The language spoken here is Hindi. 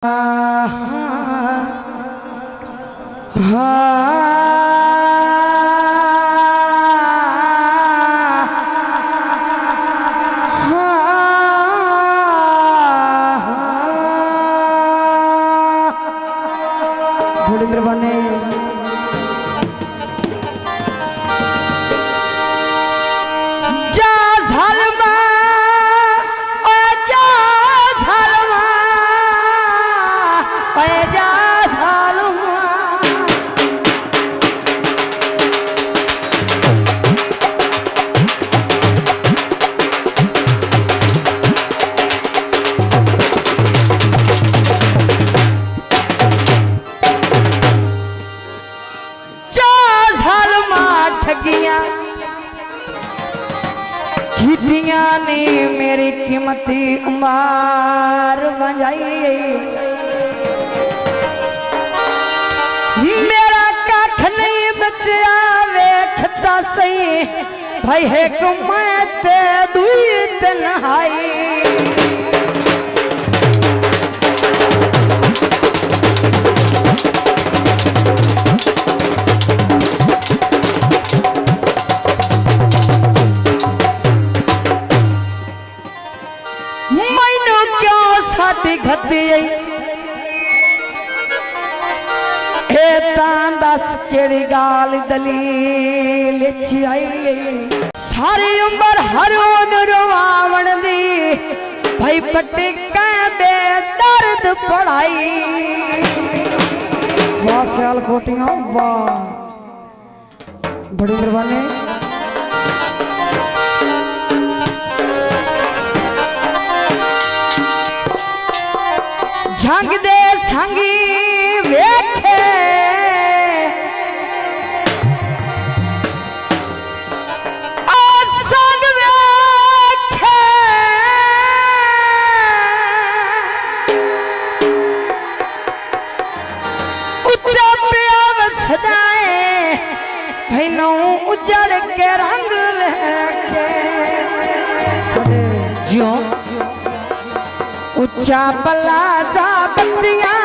थोड़ी मेहरबानी खिटिया ने मेरी कीमती उमार बजाई। मेरा कख नहीं बचा वेखता सही भाई है कमाते दुई तन्हाई। दस केड़ी गाल दलील आई सारी उम्र हर रोवावण दी भाई पट्टी बे दर्द पढ़ाई। वाह सियाल कोटियां वाह बड़ी मेहरबानी। झंग दे संगी वेखे उजड़ के रंग लेके जियो ऊंचा पलाजा बत्तियां